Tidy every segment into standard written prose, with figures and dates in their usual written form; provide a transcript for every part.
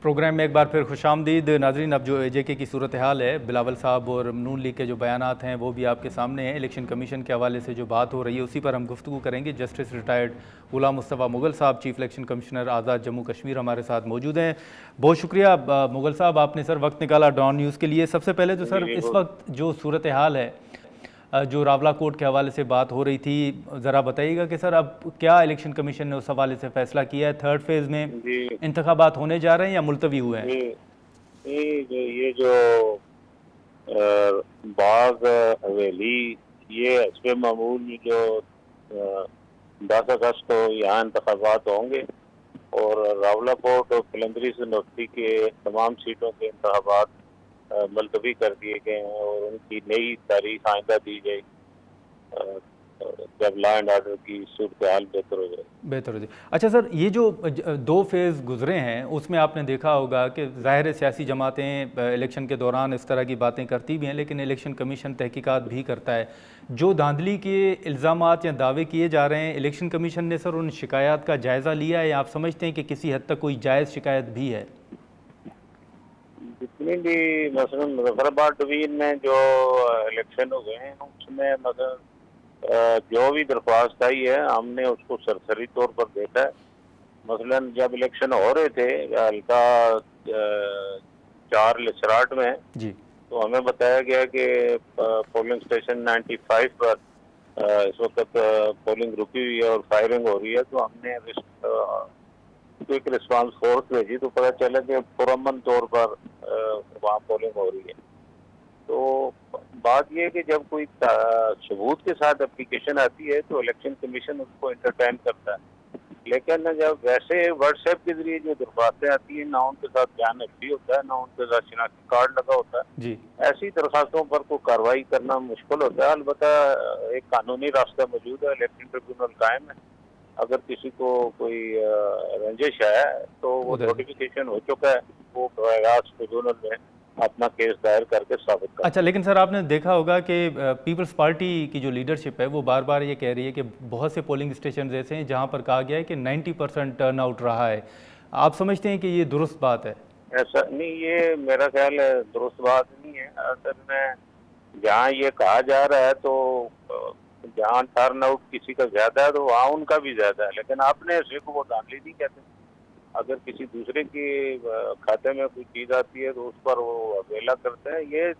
Programme में एक बार फिर खुशामदीद। नाजरीन, अब जो AJK की सूरत हाल है, बिलावल साहब और नून लीग के जो बयानात हैं वो भी आपके सामने हैं। इलेक्शन कमीशन के हवाले से जो बात हो रही है उसी पर हम गुफ्तगू करेंगे। जस्टिस रिटायर्ड गुलाम मुस्तफ़ा मुगल साहब, चीफ इलेक्शन कमिश्नर आज़ाद जम्मू कश्मीर, हमारे साथ मौजूद हैं। बहुत शुक्रिया मुगल साहब, आपने सर वक्त निकाला डॉन न्यूज़ के लिए। सबसे पहले तो सर इस वक्त जो सूरत हाल है, जो रावला कोर्ट के हवाले से बात हो रही थी, ज़रा बताइएगा कि सर अब क्या इलेक्शन कमीशन ने उस हवाले से फैसला किया है? थर्ड फेज़ में इंतखाबात होने जा रहे हैं या मुलतवी हुए हैं? ये जो बाग हवेली, ये हस्बे मामूल जो 10 अगस्त को यहाँ इंतखाबात होंगे और रावला कोर्ट और कलंदरी से नौकरी के तमाम सीटों के इंतखाबात मुलतवी कर दिए गए हैं और उनकी नई तारीख आइंदा दी गई जब लॉ एंड ऑर्डर की सूरत हाल बेहतर हो जाए। अच्छा सर, ये जो 2 फेज़ गुजरे हैं उसमें आपने देखा होगा कि ज़ाहिर सियासी जमातें इलेक्शन के दौरान इस तरह की बातें करती भी हैं, लेकिन इलेक्शन कमीशन तहकीकात भी करता है। जो धांधली के इल्ज़ामात या दावे किए जा रहे हैं, इलेक्शन कमीशन ने सर उन शिकायत का जायज़ा लिया है या आप समझते हैं कि किसी हद तक कोई जायज़ शिकायत भी है? जितनी भी मसलन मुजफ्फराबाद डिवीजन में जो इलेक्शन हुए हैं उसमें मसलन जो भी दरख्वास्त आई है हमने उसको सरसरी तौर पर देखा है। मसलन जब इलेक्शन हो रहे थे हल्का 4 लसराट में जी, तो हमें बताया गया कि पोलिंग स्टेशन 95 पर इस वक्त पोलिंग रुकी हुई है और फायरिंग हो रही है। तो हमने क्विक रिस्पांस फोर्स भेजी तो पता चला कि पुरअमन तौर पर वहाँ पोलिंग हो रही है। तो बात यह है कि जब कोई सबूत के साथ एप्लीकेशन आती है तो इलेक्शन कमीशन उसको एंटरटेन करता है, लेकिन जब वैसे व्हाट्सएप के जरिए जो दरख्वास्तें आती हैं ना उनके साथ बयान नकली होता है ना उनके साथ शिनाख्ती कार्ड लगा होता है जी, ऐसी दरख्वास्तों पर कोई कार्रवाई करना मुश्किल होता है। अलबत्ता एक कानूनी रास्ता मौजूद है, इलेक्शन ट्रिब्यूनल कायम है। अगर किसी को कोई रंजिश है तो वो नोटिफिकेशन हो चुका है, वो ट्रिब्यूनल में अपना केस दायर करके साबित कर। अच्छा, लेकिन सर आपने देखा होगा कि पीपल्स पार्टी की जो लीडरशिप है वो बार बार ये कह रही है कि बहुत से पोलिंग स्टेशन ऐसे हैं जहां पर कहा गया है कि 90% टर्नआउट रहा है। आप समझते हैं कि ये दुरुस्त बात है? ऐसा नहीं, ये मेरा ख्याल है दुरुस्त बात नहीं है। असल में जहाँ ये कहा जा रहा है तो जहाँ टर्नआउट किसी का ज्यादा है तो वहाँ उनका भी ज्यादा है, लेकिन आपने सिर्फ वो धांधली नहीं कहते। अगर किसी दूसरे के खाते में कोई चीज आती है तो उस पर वो अवेला करते हैं। ये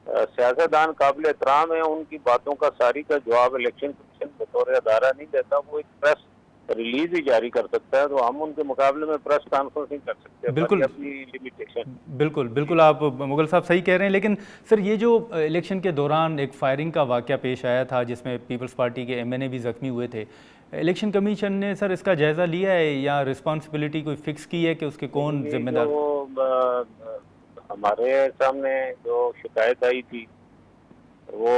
सियासतदान काबिल एहतराम है, उनकी बातों का सारी का जवाब इलेक्शन कमीशन बतौर अदारा नहीं देता, वो एक प्रेस रिलीज ही जारी कर सकता है। तो हम उनके मुकाबले में प्रेस कॉन्फ्रेंसिंग कर सकते हैं, बिल्कुल अपनी लिमिटेशन। बिल्कुल आप मुगल साहब सही कह रहे हैं। लेकिन सर ये जो इलेक्शन के दौरान एक फायरिंग का वाकया पेश आया था जिसमें पीपल्स पार्टी के MNA भी जख्मी हुए थे, इलेक्शन कमीशन ने सर इसका जायज़ा लिया है या रिस्पॉन्सिबिलिटी कोई फिक्स की है कि उसके कौन जिम्मेदार? हमारे सामने जो शिकायत आई थी वो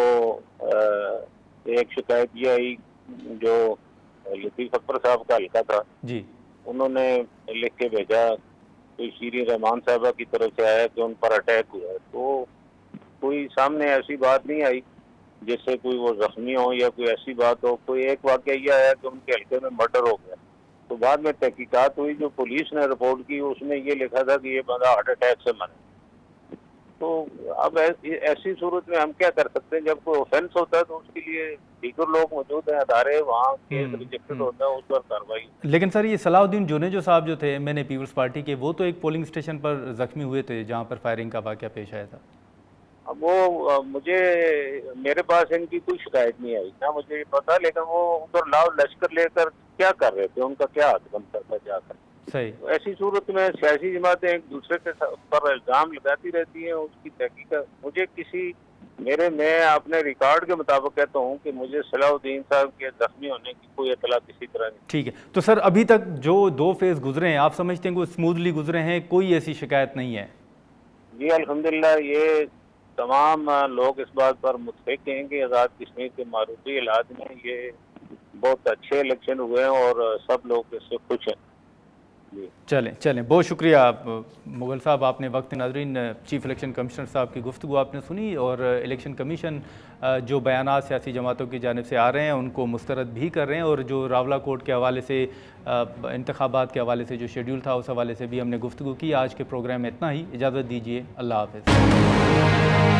एक शिकायत ये आई जो लतीफ़ अकबर साहब का हल्का था जी, उन्होंने लिख के भेजा, कोई शीरी रहमान साहबा की तरफ से आया कि उन पर अटैक हुआ है। तो कोई सामने ऐसी बात नहीं आई जिससे कोई वो जख्मी हो या कोई ऐसी बात हो। कोई एक वाकया यह आया कि उनके हल्के में मर्डर हो गया। तो बाद में तहकीकात हुई, जो पुलिस ने रिपोर्ट की उसमें ये लिखा था कि ये बंदा हार्ट अटैक से मरा। तो अब ऐसी सूरत में हम क्या कर सकते हैं? जब कोई ऑफेंस होता है तो उसके लिए दीगर लोग मौजूद हैं, अदारे, वहाँ केस रिजेक्टेड होता है, उस पर कार्रवाई। लेकिन सर ये सलाउद्दीन जुनेजो साहब जो थे MNA पीपल्स पार्टी के, वो तो एक पोलिंग स्टेशन पर जख्मी हुए थे जहाँ पर फायरिंग का वाकया पेश आया था। अब वो मेरे पास इनकी कोई शिकायत नहीं आई ना मुझे ये पता, लेकिन वो उधर लाव लश्कर लेकर क्या कर रहे थे, उनका क्या हाथ बनता था जाकर। सही। तो ऐसी सूरत में सियासी जमातें एक दूसरे के पर इल्जाम लगाती रहती हैं, उसकी तहकीकात मुझे मैं अपने रिकॉर्ड के मुताबिक कहता हूँ कि मुझे सलाउद्दीन साहब के जख्मी होने की कोई इतला किसी तरह नहीं। ठीक है, तो सर अभी तक जो 2 फेज गुजरे हैं आप समझते हैं कि वो स्मूथली गुजरे हैं, कोई ऐसी शिकायत नहीं है? जी अल्हम्दुलिल्लाह, ये तमाम लोग इस बात पर मुत्फिक हैं कि आज़ाद कश्मीर के मारूफी इलाज में ये बहुत अच्छे इलेक्शन हुए हैं और सब लोग इससे खुश हैं। जी चलें चलें, बहुत शुक्रिया मुगल साहब, आपने वक्त नाज़रीन चीफ इलेक्शन कमिश्नर साहब की गुफ्तगू आपने सुनी और इलेक्शन कमीशन जो बयानात सियासी जमातों की जानिब से आ रहे हैं उनको मुस्तरद भी कर रहे हैं, और जो रावला कोर्ट के हवाले से इंतखाबात के हवाले से जो शेड्यूल था उस हवाले से भी हमने गुफ्तगू की। आज के प्रोग्राम में इतना ही, इजाज़त दीजिए, अल्लाह हाफ़िज़।